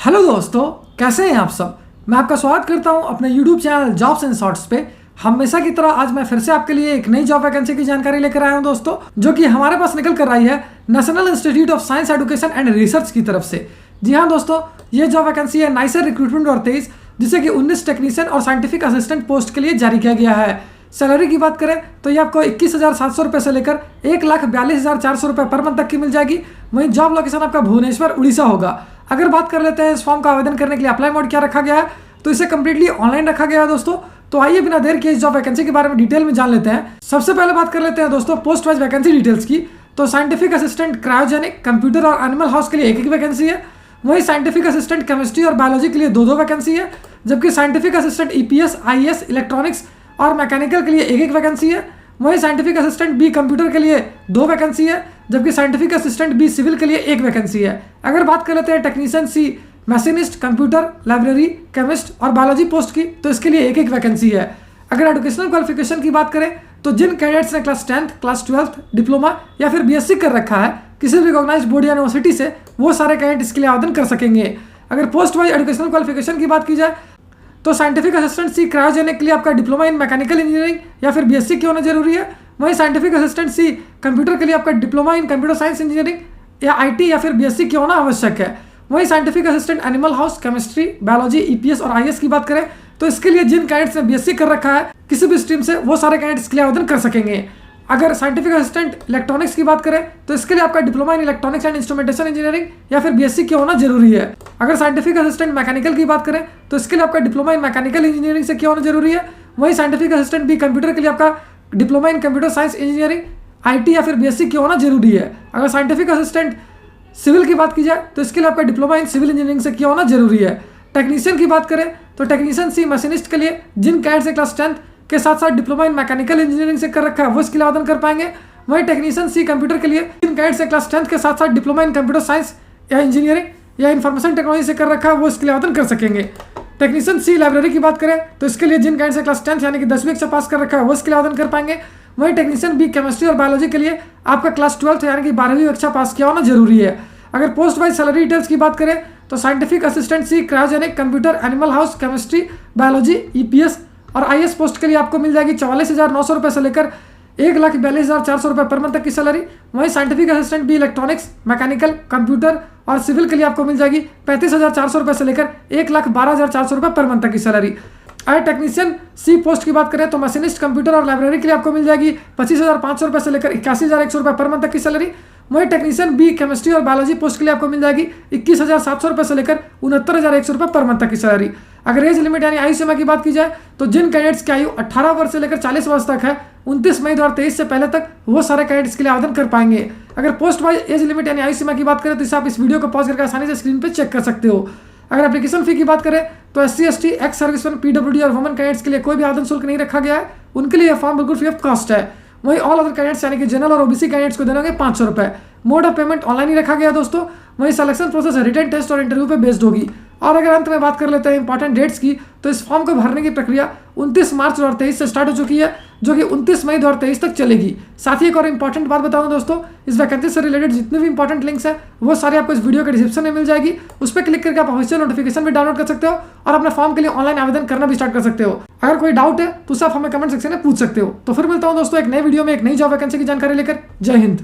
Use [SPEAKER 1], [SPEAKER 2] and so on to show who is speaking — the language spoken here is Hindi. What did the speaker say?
[SPEAKER 1] हेलो दोस्तों, कैसे हैं आप सब। मैं आपका स्वागत करता हूं अपने YouTube channel jobs and shorts पे। हमेशा की तरह आज मैं फिर से आपके लिए एक नई जॉब वैकेंसी की जानकारी लेकर आया हूं दोस्तों, जो कि हमारे पास निकल कर आई है national institute of science education and research की तरफ से। जी हाँ दोस्तों, ये जॉब वैकेंसी है नाइसर रिक्रूटमेंट 2023, जिसे कि 19 टेक्नीशियन और साइंटिफिक असिस्टेंट पोस्ट के लिए जारी किया गया है। सैलरी की बात करें तो ये आपको 21,700 रुपये से लेकर 1,42,400 रुपये पर मंथ तक की मिल जाएगी। वहीं जॉब लोकेशन आपका भुवनेश्वर उड़ीसा होगा। अगर बात कर लेते हैं इस फॉर्म का आवेदन करने के लिए अप्लाई मोड क्या रखा गया है, तो इसे कम्प्लीटली ऑनलाइन रखा गया है दोस्तों। तो आइए बिना देर किए इस जॉब वैकेंसी के बारे में डिटेल में जान लेते हैं। सबसे पहले बात कर लेते हैं दोस्तों पोस्ट वाइज वैकेंसी डिटेल्स की। तो साइंटिफिक असिस्टेंट क्रायोजेनिक, कंप्यूटर और एनिमल हाउस के लिए एक वैकेंसी है। वहीं साइंटिफिक असिस्टेंट केमिस्ट्री और बायोलॉजी के लिए दो वैकेंसी है। जबकि scientific assistant EPS, IAS, electronics और मैकेनिकल के लिए एक वैकेंसी है। वहीं साइंटिफिक असिस्टेंट बी कंप्यूटर के लिए 2 वैकेंसी है। जबकि साइंटिफिक असिस्टेंट बी सिविल के लिए 1 वैकेंसी है। अगर बात कर लेते हैं technician C machinist, computer, library, chemist और बायोलॉजी पोस्ट की, तो इसके लिए एक वैकेंसी है। अगर एजुकेशनल क्वालिफिकेशन की बात करें तो जिन कैंडिडेट्स ने class 10th, class 12th, diploma या फिर बीएससी कर रखा है किसी भी रिकॉग्नाइज्ड बोर्ड या यूनिवर्सिटी से, वो सारे कैंडिडेट इसके लिए आवेदन कर सकेंगे। अगर पोस्ट वाइज एजुकेशनल क्वालिफिकेशन की बात की जाए तो साइंटिफिक असिस्टेंट सी क्रायोजेनिक के लिए आपका डिप्लोमा इन मैकेनिकल इंजीनियरिंग या फिर बीएससी की होना जरूरी है। वहीं साइंटिफिक असिस्टेंट सी कंप्यूटर के लिए आपका diploma in computer science engineering या आईटी या फिर बीएससी की होना आवश्यक है। वहीं scientific assistant animal house, chemistry, biology, EPS और आईएएस की बात करें तो इसके लिए जिन कैंडिडेट्स ने बीएससी कर रखा है किसी भी स्ट्रीम से, वो सारे कैंडिडेट्स इसके लिए आवेदन कर सकेंगे। अगर साइंटिफिक असिस्टेंट इलेक्ट्रॉनिक्स की बात करें तो इसके लिए आपका diploma in electronics and instrumentation engineering या फिर बीएससी की होना जरूरी है। अगर साइंटिफिक असिस्टेंट मैकेनिकल की बात करें तो इसके लिए आपका डिप्लोमा इन मैकेनिकल इंजीनियरिंग से क्या होना जरूरी है। वहीं साइंटिफिक असिस्टेंट बी कंप्यूटर के लिए आपका diploma in computer science engineering, IT या फिर बीएससी की होना जरूरी है। अगर साइंटिफिक असिस्टेंट सिविल की बात की जाए तो इसके लिए आपका डिप्लोमा इन सिविल इंजीनियरिंग से क्या होना जरूरी है। टेक्नीशियन की बात करें तो टेक्नीशियन सी मशीनिस्ट के लिए जिन कैंडिडेट से क्लास 10th के साथ साथ डिप्लोमा इन मैकेनिकल इंजीनियरिंग से कर रखा है वो इसके लिए आवेदन कर पाएंगे। वहीं टेक्नीशियन सी कंप्यूटर के लिए जिन कैंडिडेट से क्लास 10th के साथ साथ डिप्लोमा इन कंप्यूटर साइंस या इंजीनियरिंग या इन्फॉर्मेशन टेक्नोलॉजी से कर रखा है वो इसके लिए आवेदन कर सकेंगे। टेक्नीशियन सी लाइब्रेरी की बात करें तो इसके लिए जिन कैंडिडेट से क्लास 10th यानी कि 10वीं कक्षा पास कर रखा है वो इसके लिए आवेदन कर पाएंगे। वहीं टेक्नीशियन बी केमिस्ट्री और बायोलॉजी के लिए आपका क्लास 12th यानी कि 12वीं कक्षा पास किया होना जरूरी है। अगर पोस्ट वाइज सैलरी डिटेल्स की बात करें तो scientific assistant C cryogenic, computer, animal house, chemistry, biology, EPS और आईएएस पोस्ट के लिए आपको मिल जाएगी 44,900 रुपये से लेकर 1,42,400 रुपये पर मंथ तक की सैलरी। वहीं scientific assistant B electronics, mechanical, computer और सिविल के लिए आपको मिल जाएगी 35,400 रुपये से लेकर 1,12,400 रुपये पर मंथ तक की सैलरी। अगर टेक्नीशियन सी पोस्ट की बात करें तो मशीनिस्ट, कंप्यूटर और लाइब्रेरी के लिए आपको मिल जाएगी 25,500 रुपये से लेकर 81,100 रुपये पर मंथ तक की सैलरी। वहीं टेक्नीशियन बी केमिस्ट्री और बायोलॉजी पोस्ट के लिए आपको मिल जाएगी 21,700 रुपये से लेकर 69,100 रुपये पर मंथ तक की सैलरी। अगर एज लिमिट यानी आयु सीमा की बात की जाए तो जिन कैंडिडेट्स की आयु 18 वर्ष से लेकर 40 वर्ष तक है 29 मई 2023 से पहले तक वो सारे कैंडिडेट्स के लिए आवेदन कर पाएंगे। अगर पोस्ट वाइज एज लिमिट यानी आयु सीमा की बात करें तो इसे आप इस वीडियो को पॉज करके आसानी से स्क्रीन पर चेक कर सकते हो। अगर एप्लीकेशन फी की बात करें तो SC, ST, ex serviceman, PWD और वुमेन कैंडिडेट्स के लिए कोई भी आवेदन शुल्क नहीं रखा गया है, उनके लिए फॉर्म बिल्कुल फ्री ऑफ कॉस्ट है। वहीं ऑल अदर कैंडिडेट्स यानी कि जनरल और ओबीसी कैंडिडेट्स को देने होंगे 500 रुपये। मोड ऑफ पेमेंट ऑनलाइन ही रखा गया दोस्तों। वहीं सिलेक्शन प्रोसेस रिटन टेस्ट और इंटरव्यू पे बेस्ड होगी। और अगर अंत में बात कर लेते हैं इंपॉर्टेंट डेट्स की, तो इस फॉर्म को भरने की प्रक्रिया 29 मार्च 2023 से स्टार्ट हो चुकी है, जो कि 29 मई 2023 तक चलेगी। साथ ही एक और इंपॉर्टेंट बात बताऊं दोस्तों, इस वैकेंसी से रिलेटेड जितने भी इंपॉर्टेंट लिंक्स हैं वो सारे आपको इस वीडियो के डिस्क्रिप्शन में मिल जाएगी। उस पर क्लिक करके आप ऑफिशियल नोटिफिकेशन भी डाउनलोड कर सकते हो और अपने फॉर्म के लिए ऑनलाइन आवेदन करना भी स्टार्ट कर सकते हो। अगर कोई डाउट है तो उसे आप हमें कमेंट सेक्शन में पूछ सकते हो। तो फिर मिलता हूं दोस्तों एक नए वीडियो में एक नई जॉब वैकेंसी की जानकारी लेकर। जय हिंद।